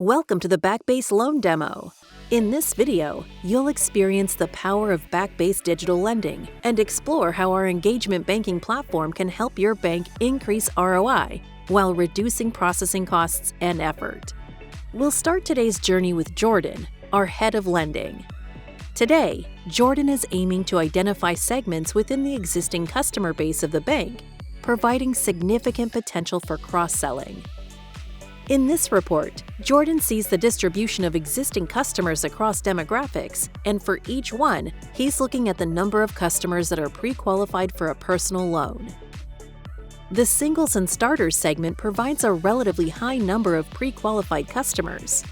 Welcome to the Backbase Loan Demo. In this video, you'll experience the power of Backbase Digital Lending and explore how our engagement banking platform can help your bank increase ROI while reducing processing costs and effort. We'll start today's journey with Jordan, our head of lending. Today, Jordan is aiming to identify segments within the existing customer base of the bank, providing significant potential for cross-selling. In this report, Jordan sees the distribution of existing customers across demographics, and for each one, he's looking at the number of customers that are pre-qualified for a personal loan. The singles and starters segment provides a relatively high number of pre-qualified customers.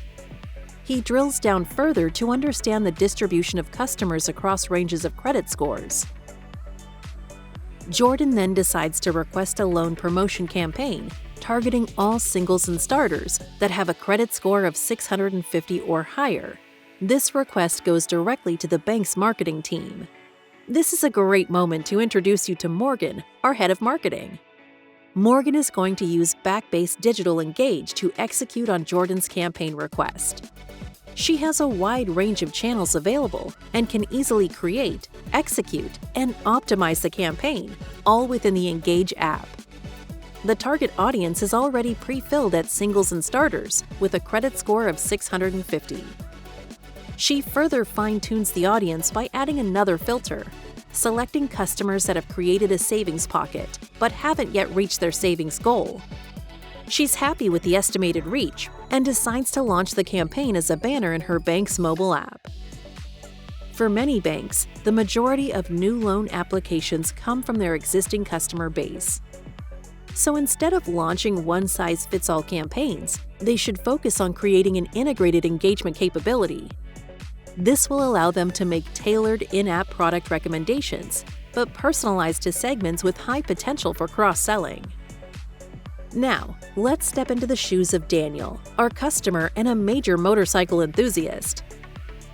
He drills down further to understand the distribution of customers across ranges of credit scores. Jordan then decides to request a loan promotion campaign targeting all singles and starters that have a credit score of 650 or higher. This request goes directly to the bank's marketing team. This is a great moment to introduce you to Morgan, our head of marketing. Morgan is going to use Backbase Digital Engage to execute on Jordan's campaign request. She has a wide range of channels available and can easily create, execute, and optimize the campaign, all within the Engage app. The target audience is already pre-filled at singles and starters with a credit score of 650. She further fine-tunes the audience by adding another filter, selecting customers that have created a savings pocket but haven't yet reached their savings goal. She's happy with the estimated reach and decides to launch the campaign as a banner in her bank's mobile app. For many banks, the majority of new loan applications come from their existing customer base. So instead of launching one-size-fits-all campaigns, they should focus on creating an integrated engagement capability. This will allow them to make tailored in-app product recommendations, but personalized to segments with high potential for cross-selling. Now, let's step into the shoes of Daniel, our customer and a major motorcycle enthusiast.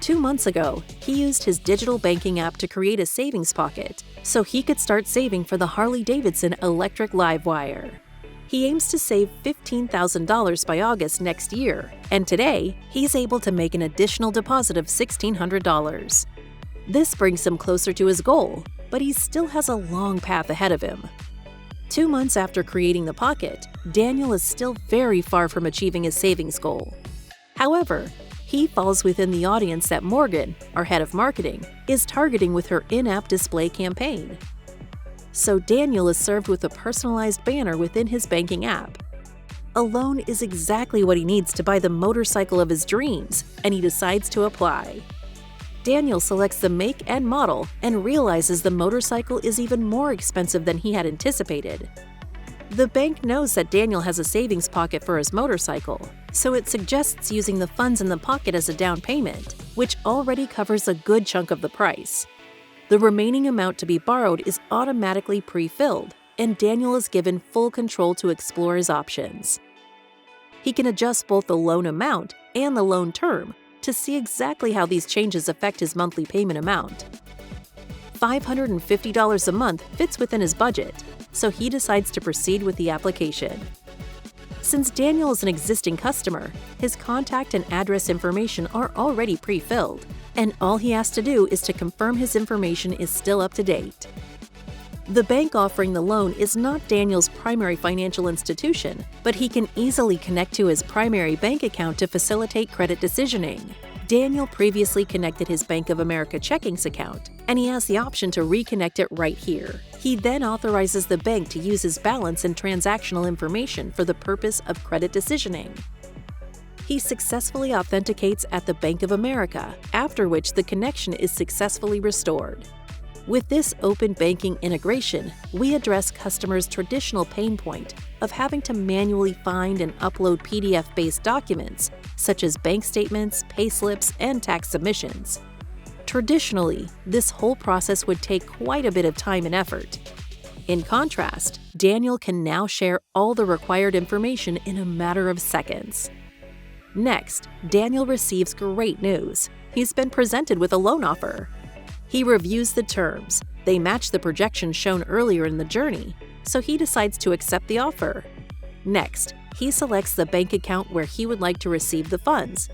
2 months ago, he used his digital banking app to create a savings pocket so he could start saving for the Harley-Davidson electric live wire. He aims to save $15,000 by August next year, and today, he's able to make an additional deposit of $1,600. This brings him closer to his goal, but he still has a long path ahead of him. 2 months after creating the pocket, Daniel is still very far from achieving his savings goal. However, he falls within the audience that Morgan, our head of marketing, is targeting with her in-app display campaign. So Daniel is served with a personalized banner within his banking app. A loan is exactly what he needs to buy the motorcycle of his dreams, and he decides to apply. Daniel selects the make and model and realizes the motorcycle is even more expensive than he had anticipated. The bank knows that Daniel has a savings pocket for his motorcycle, so it suggests using the funds in the pocket as a down payment, which already covers a good chunk of the price. The remaining amount to be borrowed is automatically pre-filled, and Daniel is given full control to explore his options. He can adjust both the loan amount and the loan term to see exactly how these changes affect his monthly payment amount. $550 a month fits within his budget, so he decides to proceed with the application. Since Daniel is an existing customer, his contact and address information are already pre-filled, and all he has to do is to confirm his information is still up to date. The bank offering the loan is not Daniel's primary financial institution, but he can easily connect to his primary bank account to facilitate credit decisioning. Daniel previously connected his Bank of America checkings account, and he has the option to reconnect it right here. He then authorizes the bank to use his balance and transactional information for the purpose of credit decisioning. He successfully authenticates at the Bank of America, after which the connection is successfully restored. With this open banking integration, we address customers' traditional pain point of having to manually find and upload PDF-based documents, such as bank statements, payslips, and tax submissions. Traditionally, this whole process would take quite a bit of time and effort. In contrast, Daniel can now share all the required information in a matter of seconds. Next, Daniel receives great news. He's been presented with a loan offer. He reviews the terms. They match the projections shown earlier in the journey, so he decides to accept the offer. Next, he selects the bank account where he would like to receive the funds,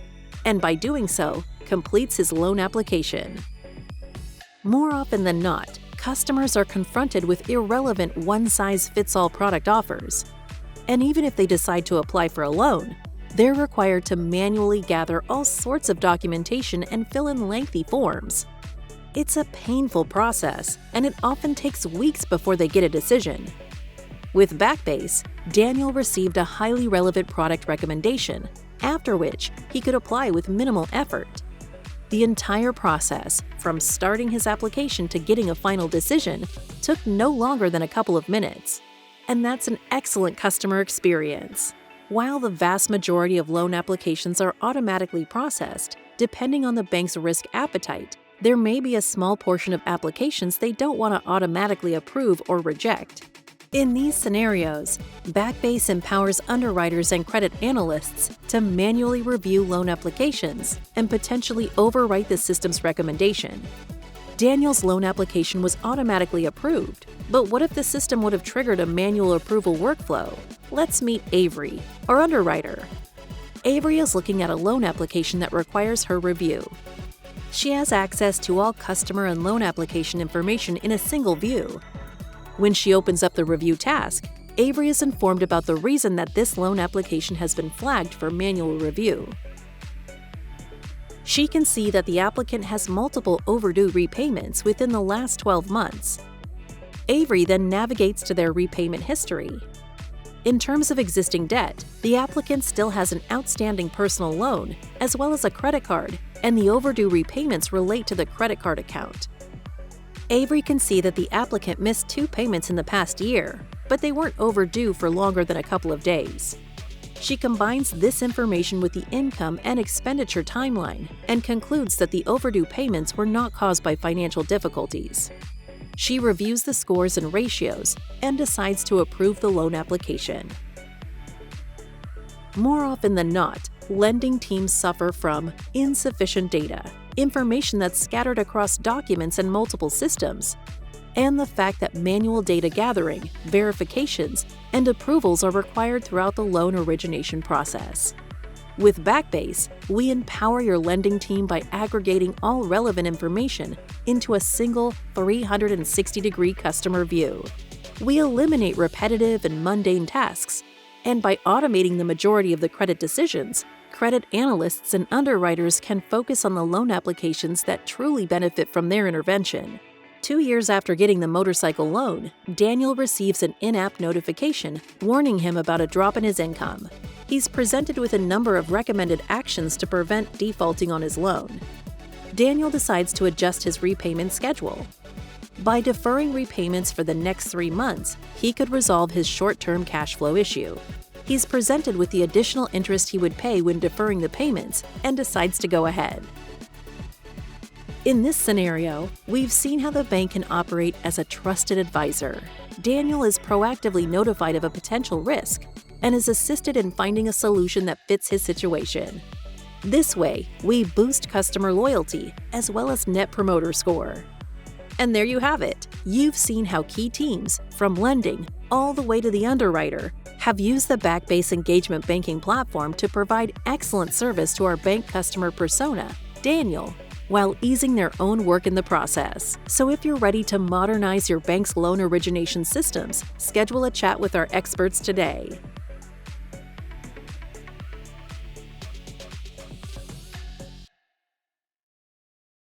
and by doing so, completes his loan application. More often than not, customers are confronted with irrelevant one-size-fits-all product offers. And even if they decide to apply for a loan, they're required to manually gather all sorts of documentation and fill in lengthy forms. It's a painful process, and it often takes weeks before they get a decision. With Backbase, Daniel received a highly relevant product recommendation, after which he could apply with minimal effort. The entire process, from starting his application to getting a final decision, took no longer than a couple of minutes. And that's an excellent customer experience. While the vast majority of loan applications are automatically processed, depending on the bank's risk appetite, there may be a small portion of applications they don't want to automatically approve or reject. In these scenarios, Backbase empowers underwriters and credit analysts to manually review loan applications and potentially overwrite the system's recommendation. Daniel's loan application was automatically approved, but what if the system would have triggered a manual approval workflow? Let's meet Avery, our underwriter. Avery is looking at a loan application that requires her review. She has access to all customer and loan application information in a single view. When she opens up the review task, Avery is informed about the reason that this loan application has been flagged for manual review. She can see that the applicant has multiple overdue repayments within the last 12 months. Avery then navigates to their repayment history. In terms of existing debt, the applicant still has an outstanding personal loan, as well as a credit card, and the overdue repayments relate to the credit card account. Avery can see that the applicant missed 2 payments in the past year, but they weren't overdue for longer than a couple of days. She combines this information with the income and expenditure timeline and concludes that the overdue payments were not caused by financial difficulties. She reviews the scores and ratios and decides to approve the loan application. More often than not, lending teams suffer from insufficient data, information that's scattered across documents and multiple systems, and the fact that manual data gathering, verifications, and approvals are required throughout the loan origination process. With Backbase, we empower your lending team by aggregating all relevant information into a single 360-degree customer view. We eliminate repetitive and mundane tasks, and by automating the majority of the credit decisions, credit analysts and underwriters can focus on the loan applications that truly benefit from their intervention. 2 years after getting the motorcycle loan, Daniel receives an in-app notification warning him about a drop in his income. He's presented with a number of recommended actions to prevent defaulting on his loan. Daniel decides to adjust his repayment schedule. By deferring repayments for the next 3 months, he could resolve his short-term cash flow issue. He's presented with the additional interest he would pay when deferring the payments and decides to go ahead. In this scenario, we've seen how the bank can operate as a trusted advisor. Daniel is proactively notified of a potential risk and is assisted in finding a solution that fits his situation. This way, we boost customer loyalty as well as Net Promoter Score. And there you have it. You've seen how key teams, from lending all the way to the underwriter, have used the Backbase engagement banking platform to provide excellent service to our bank customer persona, Daniel, while easing their own work in the process. So if you're ready to modernize your bank's loan origination systems, schedule a chat with our experts today.